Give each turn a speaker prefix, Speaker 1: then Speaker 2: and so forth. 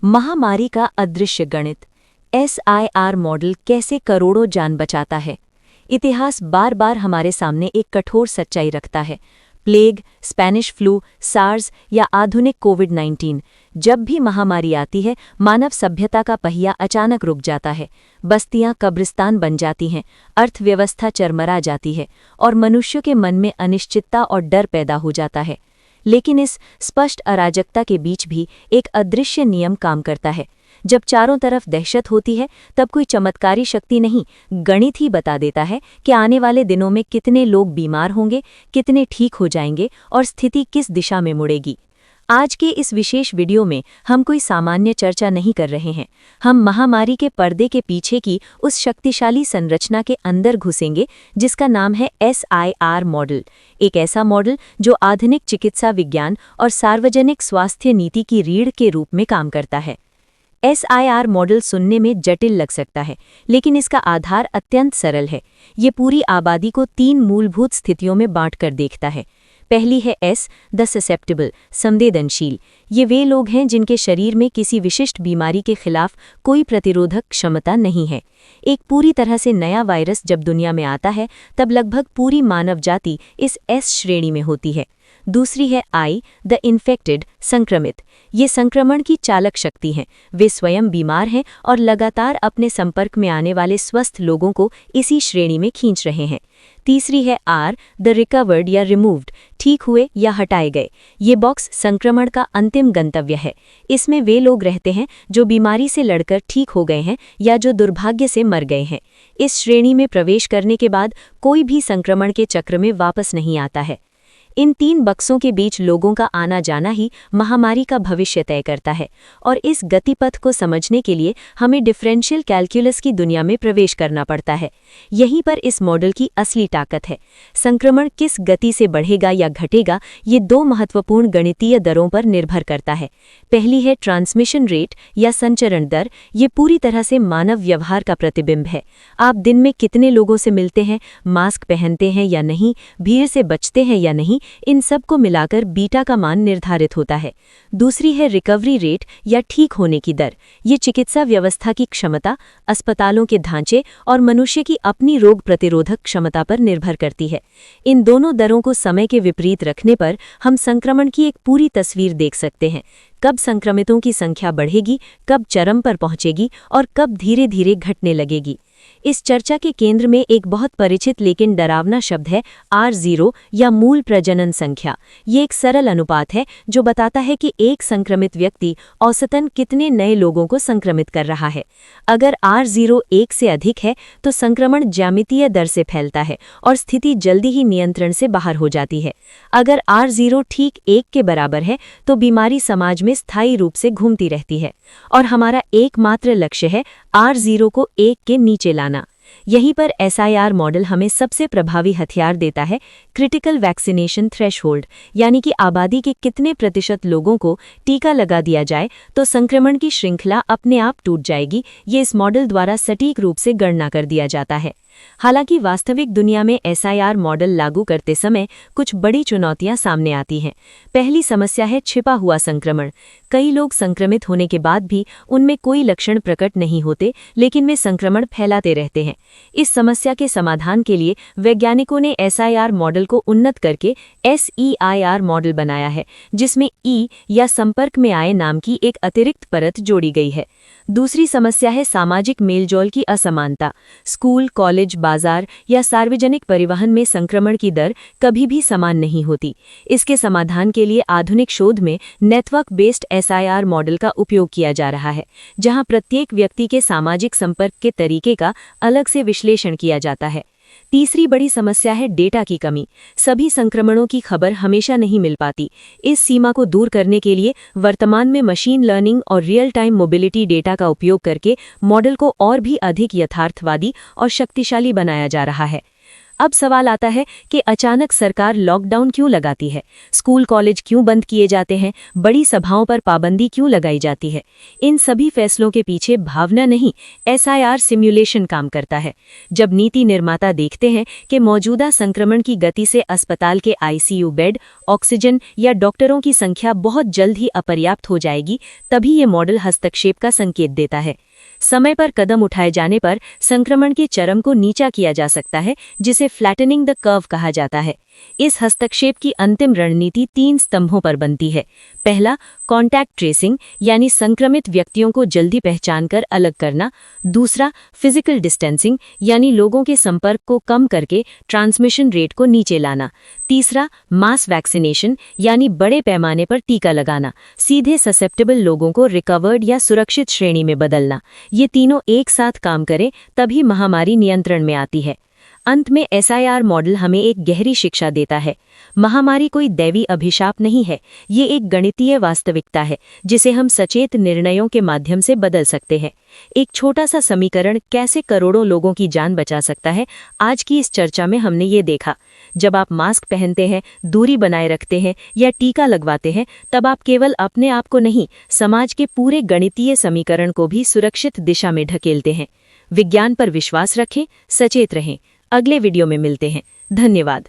Speaker 1: महामारी का अदृश्य गणित SIR मॉडल कैसे करोड़ों जान बचाता है। इतिहास बार बार हमारे सामने एक कठोर सच्चाई रखता है। प्लेग, स्पेनिश फ्लू, सार्स या आधुनिक कोविड-19, जब भी महामारी आती है, मानव सभ्यता का पहिया अचानक रुक जाता है। बस्तियां कब्रिस्तान बन जाती हैं, अर्थव्यवस्था चरमरा जाती है और मनुष्यों के मन में अनिश्चितता और डर पैदा हो जाता है। लेकिन इस स्पष्ट अराजकता के बीच भी एक अदृश्य नियम काम करता है। जब चारों तरफ दहशत होती है, तब कोई चमत्कारी शक्ति नहीं, गणित ही बता देता है कि आने वाले दिनों में कितने लोग बीमार होंगे, कितने ठीक हो जाएंगे और स्थिति किस दिशा में मुड़ेगी। आज के इस विशेष वीडियो में हम कोई सामान्य चर्चा नहीं कर रहे हैं। हम महामारी के पर्दे के पीछे की उस शक्तिशाली संरचना के अंदर घुसेंगे जिसका नाम है SIR मॉडल। एक ऐसा मॉडल जो आधुनिक चिकित्सा विज्ञान और सार्वजनिक स्वास्थ्य नीति की रीढ़ के रूप में काम करता है। SIR मॉडल सुनने में जटिल लग सकता है, लेकिन इसका आधार अत्यंत सरल है। ये पूरी आबादी को 3 मूलभूत स्थितियों में बांटकर देखता है। पहली है S, द ससेप्टिबल, संवेदनशील। ये वे लोग हैं जिनके शरीर में किसी विशिष्ट बीमारी के खिलाफ कोई प्रतिरोधक क्षमता नहीं है। एक पूरी तरह से नया वायरस जब दुनिया में आता है, तब लगभग पूरी मानव जाति इस S श्रेणी में होती है। दूसरी है I, द इन्फेक्टेड, संक्रमित। ये संक्रमण की चालक शक्ति हैं। वे स्वयं बीमार हैं और लगातार अपने संपर्क में आने वाले स्वस्थ लोगों को इसी श्रेणी में खींच रहे हैं। तीसरी है R, द रिकवर्ड या रिमूव्ड, ठीक हुए या हटाए गए। ये बॉक्स संक्रमण का अंतिम गंतव्य है। इसमें वे लोग रहते हैं जो बीमारी से लड़कर ठीक हो गए हैं या जो दुर्भाग्य से मर गए हैं। इस श्रेणी में प्रवेश करने के बाद कोई भी संक्रमण के चक्र में वापस नहीं आता है। इन 3 बक्सों के बीच लोगों का आना जाना ही महामारी का भविष्य तय करता है, और इस गतिपथ को समझने के लिए हमें डिफरेंशियल कैलकुलस की दुनिया में प्रवेश करना पड़ता है। यहीं पर इस मॉडल की असली ताकत है। संक्रमण किस गति से बढ़ेगा या घटेगा, ये 2 महत्वपूर्ण गणितीय दरों पर निर्भर करता है। पहली है ट्रांसमिशन रेट या संचरण दर। ये पूरी तरह से मानव व्यवहार का प्रतिबिंब है। आप दिन में कितने लोगों से मिलते हैं, मास्क पहनते हैं या नहीं, भीड़ से बचते हैं या नहीं, इन सब को मिलाकर बीटा का मान निर्धारित होता है। दूसरी है रिकवरी रेट या ठीक होने की दर। ये चिकित्सा व्यवस्था की क्षमता, अस्पतालों के ढांचे और मनुष्य की अपनी रोग प्रतिरोधक क्षमता पर निर्भर करती है। इन दोनों दरों को समय के विपरीत रखने पर हम संक्रमण की एक पूरी तस्वीर देख सकते हैं। कब संक्रमितों की संख्या बढ़ेगी, कब चरम पर पहुंचेगी और कब धीरे धीरे घटने लगेगी। इस चर्चा के केंद्र में एक बहुत परिचित लेकिन डरावना शब्द है R0 या मूल प्रजनन संख्या। ये एक सरल अनुपात है जो बताता है कि एक संक्रमित व्यक्ति औसतन कितने नए लोगों को संक्रमित कर रहा है। अगर R0 1 से अधिक है तो संक्रमण ज्यामितीय दर से फैलता है और स्थिति जल्दी ही नियंत्रण से बाहर हो जाती है। अगर R0 ठीक 1 के बराबर है तो बीमारी समाज में स्थायी रूप से घूमती रहती है, और हमारा एकमात्र लक्ष्य है R0 को 1 के नीचे लाना। यहीं पर SIR मॉडल हमें सबसे प्रभावी हथियार देता है, क्रिटिकल वैक्सीनेशन थ्रेशहोल्ड, यानी कि आबादी के कितने प्रतिशत लोगों को टीका लगा दिया जाए तो संक्रमण की श्रृंखला अपने आप टूट जाएगी। ये इस मॉडल द्वारा सटीक रूप से गणना कर दिया जाता है। हालांकि वास्तविक दुनिया में SIR मॉडल लागू करते समय कुछ बड़ी चुनौतियां सामने आती हैं। पहली समस्या है छिपा हुआ संक्रमण। कई लोग संक्रमित होने के बाद भी उनमें कोई लक्षण प्रकट नहीं होते, लेकिन वे संक्रमण फैलाते रहते हैं। इस समस्या के समाधान के लिए वैज्ञानिकों ने SIR मॉडल को उन्नत करके SEIR मॉडल बनाया है, जिसमें E या संपर्क में आए नाम की एक अतिरिक्त परत जोड़ी गई है। दूसरी समस्या है सामाजिक मेलजोल की असमानता। स्कूल, कॉलेज, बाजार या सार्वजनिक परिवहन में संक्रमण की दर कभी भी समान नहीं होती। इसके समाधान के लिए आधुनिक शोध में नेटवर्क बेस्ड SIR मॉडल का उपयोग किया जा रहा है, जहां प्रत्येक व्यक्ति के सामाजिक संपर्क के तरीके का अलग से विश्लेषण किया जाता है। तीसरी बड़ी समस्या है डेटा की कमी। सभी संक्रमणों की खबर हमेशा नहीं मिल पाती। इस सीमा को दूर करने के लिए वर्तमान में मशीन लर्निंग और रियल टाइम मोबिलिटी डेटा का उपयोग करके मॉडल को और भी अधिक यथार्थवादी और शक्तिशाली बनाया जा रहा है। अब सवाल आता है कि अचानक सरकार लॉकडाउन क्यों लगाती है, स्कूल कॉलेज क्यों बंद किए जाते हैं, बड़ी सभाओं पर पाबंदी क्यों लगाई जाती है। इन सभी फैसलों के पीछे भावना नहीं, एसआईआर सिम्युलेशन काम करता है। जब नीति निर्माता देखते हैं कि मौजूदा संक्रमण की गति से अस्पताल के आईसीयू बेड, ऑक्सीजन या डॉक्टरों की संख्या बहुत जल्द ही अपर्याप्त हो जाएगी, तभी ये मॉडल हस्तक्षेप का संकेत देता है। समय पर कदम उठाए जाने पर संक्रमण के चरम को नीचा किया जा सकता है, जिसे फ्लैटनिंग द कर्व कहा जाता है। इस हस्तक्षेप की अंतिम रणनीति 3 स्तंभों पर बनती है। पहला, कॉन्टैक्ट ट्रेसिंग यानी संक्रमित व्यक्तियों को जल्दी पहचान कर अलग करना। दूसरा, फिजिकल डिस्टेंसिंग यानी लोगों के संपर्क को कम करके ट्रांसमिशन रेट को नीचे लाना। तीसरा, मास वैक्सीनेशन यानी बड़े पैमाने पर टीका लगाना, सीधे ससेप्टेबल लोगों को रिकवर्ड या सुरक्षित श्रेणी में बदलना। ये तीनों एक साथ काम करें तभी महामारी नियंत्रण में आती है। अंत में एसआईआर मॉडल हमें एक गहरी शिक्षा देता है। महामारी कोई दैवी अभिशाप नहीं है, ये एक गणितीय वास्तविकता है जिसे हम सचेत निर्णयों के माध्यम से बदल सकते हैं। एक छोटा सा समीकरण कैसे करोड़ों लोगों की जान बचा सकता है, आज की इस चर्चा में हमने ये देखा। जब आप मास्क पहनते हैं, दूरी बनाए रखते हैं या टीका लगवाते हैं, तब आप केवल अपने आप को नहीं, समाज के पूरे गणितीय समीकरण को भी सुरक्षित दिशा में ढकेलते हैं। विज्ञान पर विश्वास रखें, सचेत रहें। अगले वीडियो में मिलते हैं। धन्यवाद।